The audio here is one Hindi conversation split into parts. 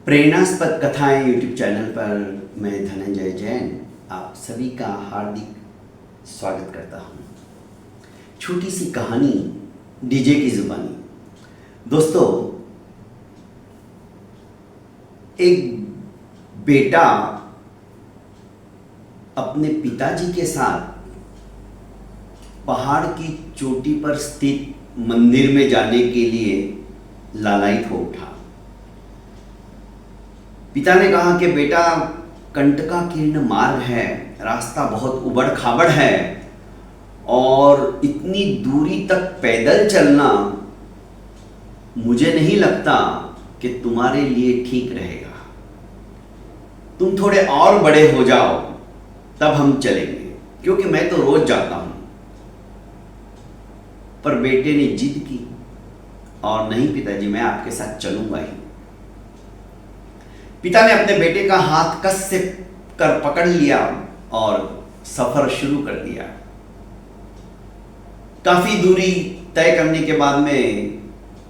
प्रेरणास्पद कथाएं यूट्यूब चैनल पर मैं धनंजय जैन आप सभी का हार्दिक स्वागत करता हूं। छोटी सी कहानी डीजे की जुबानी। दोस्तों, एक बेटा अपने पिताजी के साथ पहाड़ की चोटी पर स्थित मंदिर में जाने के लिए लालायित हो उठा। पिता ने कहा कि बेटा, कंटकाकीर्ण मार्ग है, रास्ता बहुत उबड़ खाबड़ है और इतनी दूरी तक पैदल चलना मुझे नहीं लगता कि तुम्हारे लिए ठीक रहेगा। तुम थोड़े और बड़े हो जाओ तब हम चलेंगे, क्योंकि मैं तो रोज जाता हूं। पर बेटे ने जिद की और नहीं पिताजी, मैं आपके साथ चलूंगा ही। पिता ने अपने बेटे का हाथ कस से कर पकड़ लिया और सफर शुरू कर दिया। काफी दूरी तय करने के बाद में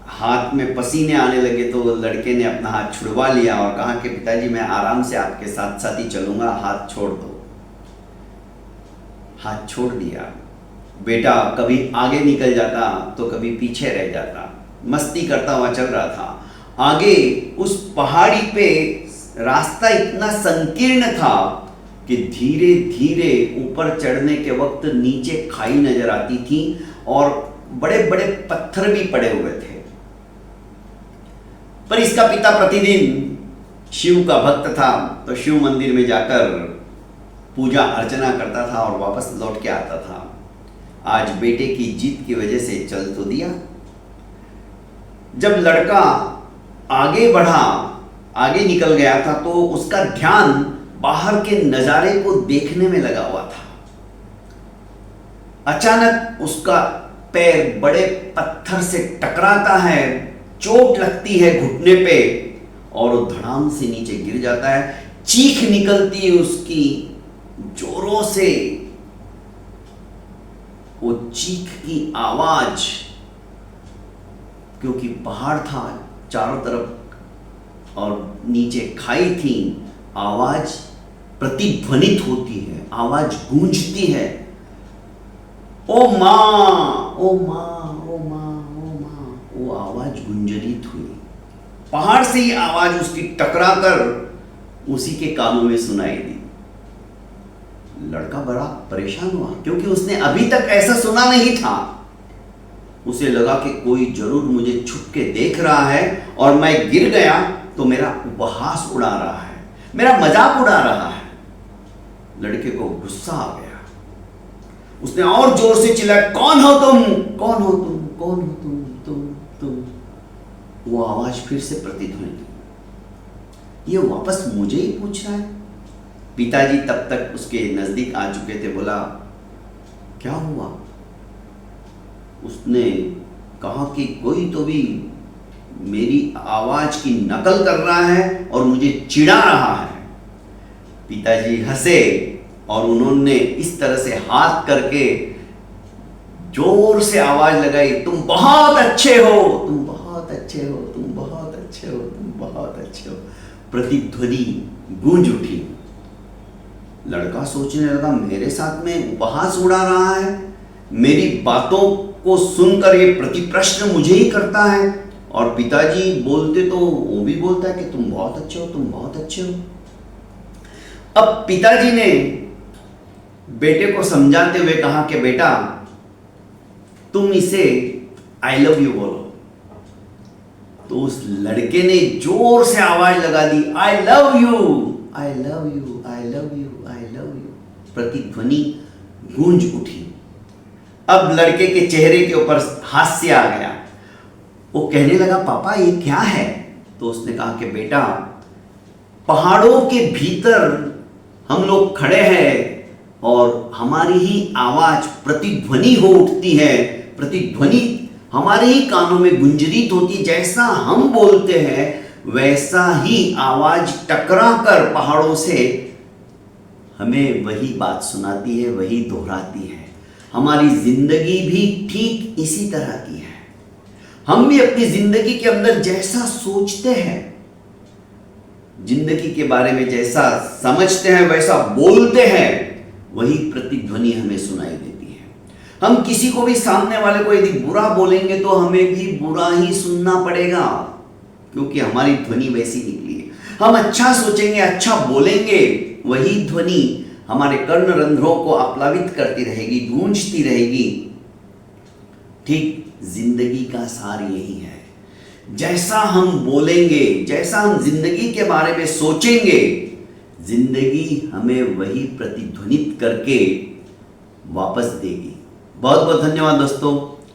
हाथ में पसीने आने लगे तो लड़के ने अपना हाथ छुड़वा लिया और कहा कि पिताजी, मैं आराम से आपके साथ साथ ही चलूंगा, हाथ छोड़ दो। हाथ छोड़ दिया। बेटा कभी आगे निकल जाता तो कभी पीछे रह जाता, मस्ती करता हुआ चल रहा था। आगे उस पहाड़ी पे रास्ता इतना संकीर्ण था कि धीरे धीरे ऊपर चढ़ने के वक्त नीचे खाई नजर आती थी और बड़े बड़े पत्थर भी पड़े हुए थे। पर इसका पिता प्रतिदिन शिव का भक्त था तो शिव मंदिर में जाकर पूजा अर्चना करता था और वापस लौट के आता था। आज बेटे की जिद की वजह से चल तो दिया। जब लड़का आगे बढ़ा, आगे निकल गया था तो उसका ध्यान बाहर के नजारे को देखने में लगा हुआ था। अचानक उसका पैर बड़े पत्थर से टकराता है, चोट लगती है घुटने पे और वो धड़ाम से नीचे गिर जाता है। चीख निकलती है उसकी जोरों से। वो चीख की आवाज, क्योंकि पहाड़ था चारों तरफ और नीचे खाई थी, आवाज प्रतिध्वनित होती है, आवाज गूंजती है। ओ मां, ओ मां, ओ मां, ओ मां। वो आवाज गुंजरित हुई। पहाड़ से ही आवाज उसकी टकरा कर उसी के कानों में सुनाई दी। लड़का बड़ा परेशान हुआ क्योंकि उसने अभी तक ऐसा सुना नहीं था। उसे लगा कि कोई जरूर मुझे छुप के देख रहा है और मैं गिर गया तो मेरा उपहास उड़ा रहा है, मेरा मजाक उड़ा रहा है। लड़के को गुस्सा आ गया। उसने और जोर से चिल्लाया, कौन हो तुम, कौन हो तुम, कौन हो तुम। वो आवाज फिर से प्रतिध्वनित हुई। ये वापस मुझे ही पूछ रहा है। पिताजी तब तक उसके नजदीक आ चुके थे। बोला, क्या हुआ? उसने कहा कि कोई तो भी मेरी आवाज की नकल कर रहा है और मुझे चिढ़ा रहा है। पिताजी हंसे और उन्होंने इस तरह से हाथ करके जोर से आवाज लगाई, तुम बहुत अच्छे हो, तुम बहुत अच्छे हो, तुम बहुत अच्छे हो, तुम बहुत अच्छे हो। प्रतिध्वनि गूंज उठी। लड़का सोचने लगा, मेरे साथ में उपहास उड़ा रहा है, मेरी बातों को सुनकर ये प्रतिप्रश्न मुझे ही करता है और पिताजी बोलते तो वो भी बोलता है कि तुम बहुत अच्छे हो, तुम बहुत अच्छे हो। अब पिताजी ने बेटे को समझाते हुए कहा कि बेटा, तुम इसे आई लव यू बोलो। तो उस लड़के ने जोर से आवाज लगा दी, I love you, I love you, I love you, I love you. प्रतिध्वनि गूंज उठी। अब लड़के के चेहरे के ऊपर हास्य आ गया। वो कहने लगा, पापा ये क्या है? तो उसने कहा कि बेटा, पहाड़ों के भीतर हम लोग खड़े हैं और हमारी ही आवाज प्रतिध्वनि हो उठती है, प्रतिध्वनि हमारे ही कानों में गुंजरित होती है। जैसा हम बोलते हैं वैसा ही आवाज टकरा कर पहाड़ों से हमें वही बात सुनाती है, वही दोहराती है। हमारी जिंदगी भी ठीक इसी तरह की है। हम भी अपनी जिंदगी के अंदर जैसा सोचते हैं जिंदगी के बारे में जैसा समझते हैं वैसा बोलते हैं, वही प्रतिध्वनि हमें सुनाई देती है। हम किसी को भी, सामने वाले को यदि बुरा बोलेंगे तो हमें भी बुरा ही सुनना पड़ेगा, क्योंकि हमारी ध्वनि वैसी निकली है। हम अच्छा सोचेंगे, अच्छा बोलेंगे, वही ध्वनि हमारे कर्ण रंध्रों को आप्लावित करती रहेगी, गूंजती रहेगी। ठीक जिंदगी का सार यही है। जैसा हम बोलेंगे, जैसा हम जिंदगी के बारे में सोचेंगे, जिंदगी हमें वही प्रतिध्वनित करके वापस देगी। बहुत बहुत धन्यवाद दोस्तों।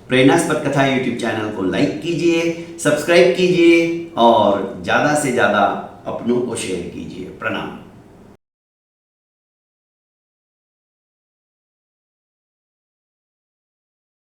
प्रेरणास्पद कथा यूट्यूब चैनल को लाइक कीजिए, सब्सक्राइब कीजिए और ज़्यादा से ज़्यादा अपनों को शेयर कीजिए। प्रणाम।